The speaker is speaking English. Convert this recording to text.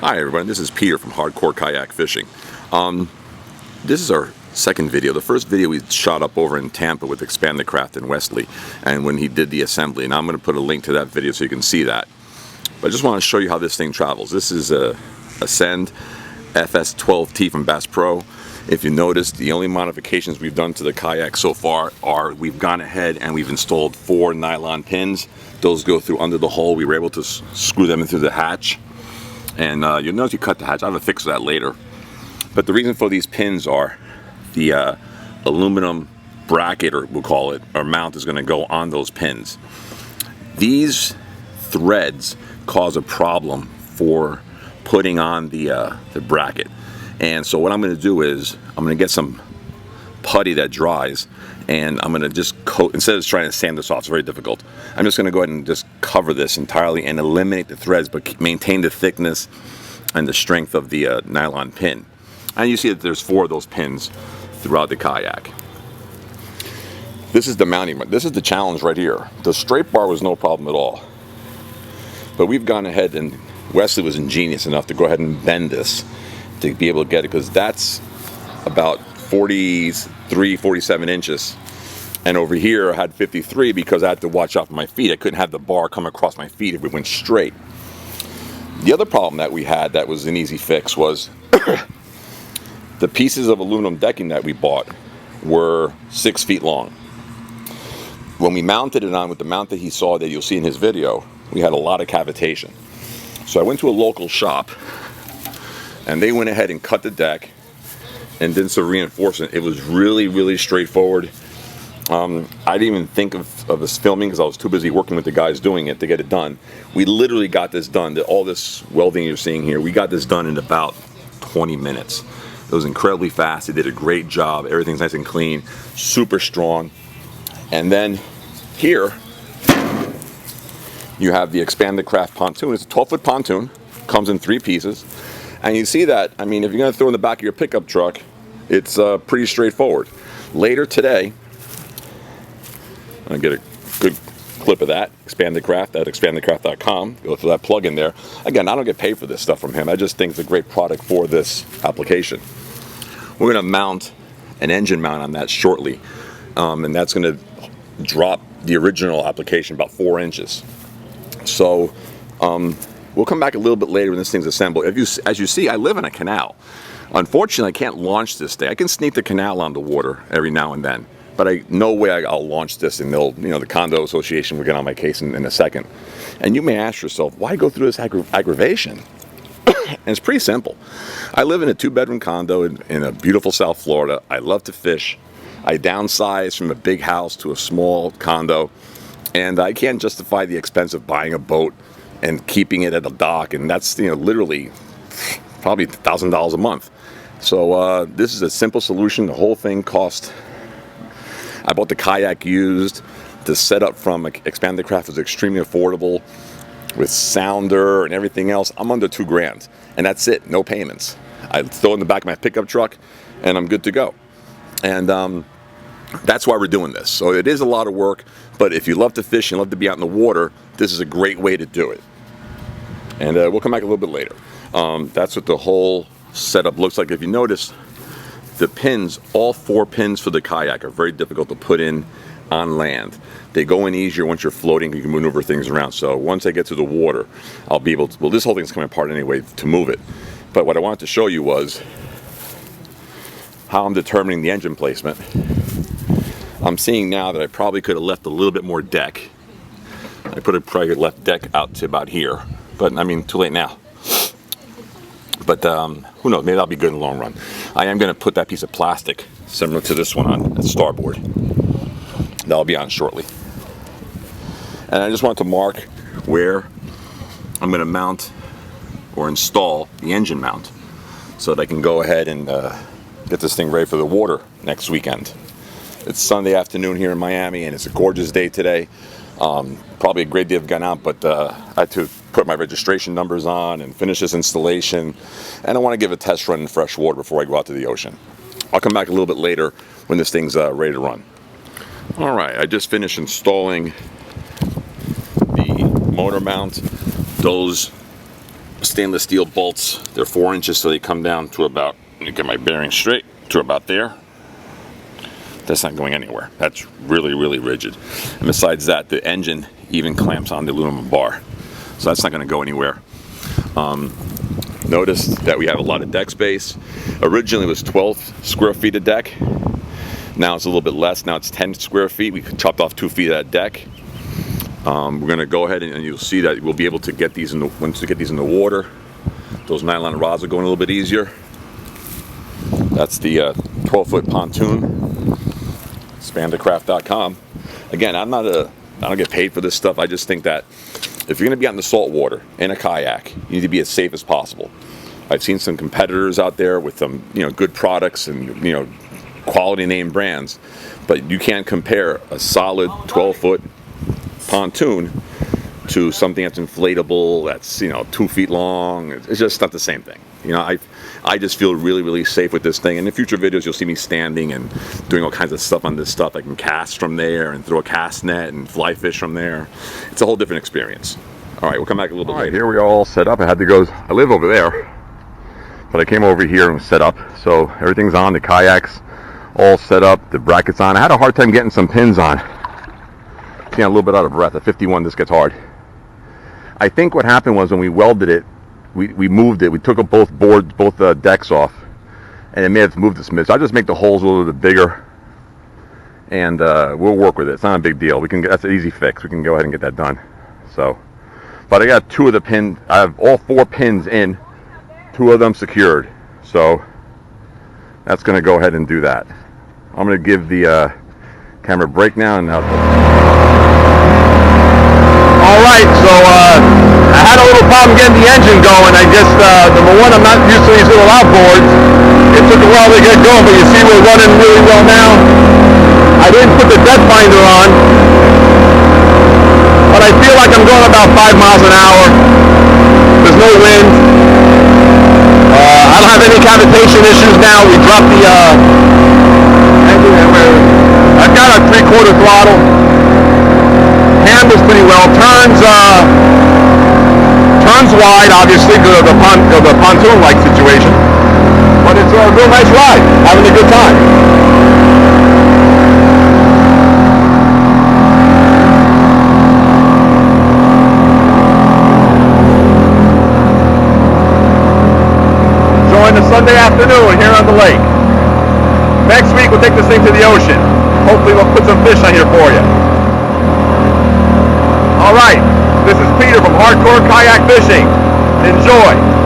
Hi everybody, this is Peter from Hardcore Kayak Fishing. This is our second video. The first video we shot up over in Tampa with Expandacraft and Wesley, and when he did the assembly, and I'm going to put a link to that video so you can see that. But I just want to show you how this thing travels. This is a Ascend FS12T from Bass Pro. If you notice, the only modifications we've done to the kayak so far are we've gone ahead and we've installed 4 nylon pins. Those go through under the hull. We were able to screw them in through the hatch. And you'll notice you cut the hatch. I have a fix for that later. But the reason for these pins are the aluminum bracket, or we'll call it, or mount, is going to go on those pins. These threads cause a problem for putting on the bracket. And so what I'm going to do is I'm going to get some putty that dries, and I'm going to just coat, instead of trying to sand this off, it's very difficult. I'm just going to go ahead and just cover this entirely and eliminate the threads, but maintain the thickness and the strength of the nylon pin. And you see that there's 4 of those pins throughout the kayak. This is the mounting. This is the challenge right here. The straight bar was no problem at all, but we've gone ahead, and Wesley was ingenious enough to go ahead and bend this to be able to get it, because that's about 43, 47 inches. And over here I had 53 because I had to watch out for my feet. I couldn't have the bar come across my feet if we went straight. The other problem that we had that was an easy fix was the pieces of aluminum decking that we bought were 6 feet long. When we mounted it on with the mount that he saw that you'll see in his video, we had a lot of cavitation. So I went to a local shop and they went ahead and cut the deck and did some reinforcement. It was really straightforward. I didn't even think of this filming because I was too busy working with the guys doing it to get it done. We literally got this done. All this welding you're seeing here, we got this done in about 20 minutes. It was incredibly fast. They did a great job. Everything's nice and clean, super strong. And then here you have the Expandacraft pontoon. It's a 12-foot pontoon, comes in 3 pieces. And you see that, I mean, if you're going to throw in the back of your pickup truck, it's pretty straightforward. Later today, I'll get a good clip of that, Expandacraft at expandacraft.com. Go through that plug in there. Again, I don't get paid for this stuff from him. I just think it's a great product for this application. We're going to mount an engine mount on that shortly, and that's going to drop the original application about 4 inches. So we'll come back a little bit later when this thing's assembled. As you see, I live in a canal. Unfortunately, I can't launch this thing. I can sneak the canal on the water every now and then, but no way I'll launch this, and they'll, the condo association will get on my case in a second. And you may ask yourself, why go through this aggravation? And it's pretty simple. I live in a 2-bedroom condo in a beautiful South Florida. I love to fish. I downsized from a big house to a small condo, and I can't justify the expense of buying a boat and keeping it at a dock, and that's literally probably $1,000 a month. So this is a simple solution. The whole thing cost, I bought the kayak used. The setup from Expandacraft was extremely affordable with sounder and everything else. I'm under $2,000, and that's it, no payments. I throw it in the back of my pickup truck and I'm good to go. And that's why we're doing this. So it is a lot of work, but if you love to fish and love to be out in the water, this is a great way to do it. And we'll come back a little bit later. That's what the whole setup looks like. If you notice, the pins, all 4 pins for the kayak are very difficult to put in on land. They go in easier once you're floating. You can maneuver things around. So once I get to the water, I'll be able to, well, this whole thing's coming apart anyway to move it. But what I wanted to show you was how I'm determining the engine placement. I'm seeing now that I probably could have left a little bit more deck. I probably left deck out to about here, but I mean, too late now. But who knows, maybe that'll be good in the long run. I am going to put that piece of plastic similar to this one on the starboard. That'll be on shortly. And I just want to mark where I'm going to mount or install the engine mount so that I can go ahead and get this thing ready for the water next weekend. It's Sunday afternoon here in Miami, and it's a gorgeous day today. Probably a great day of getting out, but I had to put my registration numbers on and finish this installation, and I want to give a test run in fresh water before I go out to the ocean. I'll come back a little bit later when this thing's ready to run. All right, I just finished installing the motor mount. Those stainless steel bolts. They're 4 inches, so they come down to about, let me get my bearing straight, to about there. That's not going anywhere. That's really, really rigid. And besides that, the engine even clamps on the aluminum bar. So that's not going to go anywhere. Notice that we have a lot of deck space. Originally it was 12 square feet of deck. Now it's a little bit less. Now it's 10 square feet. We chopped off 2 feet of that deck. We're going to go ahead and you'll see that we'll be able to get these in the, once we get these in the water, those nylon rods are going a little bit easier. That's the 12-foot pontoon, Expandacraft.com. Again, I don't get paid for this stuff. I just think that if you're going to be out in the salt water in a kayak, you need to be as safe as possible. I've seen some competitors out there with some, good products and, quality name brands, but you can't compare a solid 12-foot pontoon to something that's inflatable, that's 2 feet long. It's just not the same thing. I just feel really, really safe with this thing. And in future videos, you'll see me standing and doing all kinds of stuff on this stuff. I can cast from there and throw a cast net and fly fish from there. It's a whole different experience. All right, we'll come back a little bit later. Here we are all set up. I live over there, but I came over here and was set up. So everything's on, the kayaks all set up, the brackets on. I had a hard time getting some pins on. A little bit out of breath. At 51, this gets hard. I think what happened was when we welded it, we moved it. We took up both boards, both decks off, and it may have moved the smidge. So I just make the holes a little bit bigger, and we'll work with it. It's not a big deal. That's an easy fix. We can go ahead and get that done. So, but I got 2 of the pins. I have all 4 pins in, 2 of them secured. So that's going to go ahead and do that. I'm going to give the camera a break now, and Alright, so I had a little problem getting the engine going. Number one, I'm not used to these little outboards. It took a while to get going, but you see we're running really well now. I didn't put the depth finder on, but I feel like I'm going about 5 miles an hour. There's no wind. I don't have any cavitation issues now. We dropped the engine, and I've got a 3/4 throttle. Handles pretty well. Turns wide, obviously, because of the pontoon-like situation. But it's a real nice ride. Having a good time. Enjoying the Sunday afternoon here on the lake. Next week we'll take this thing to the ocean. Hopefully we'll put some fish on here for you. Alright, this is Peter from Hardcore Kayak Fishing. Enjoy!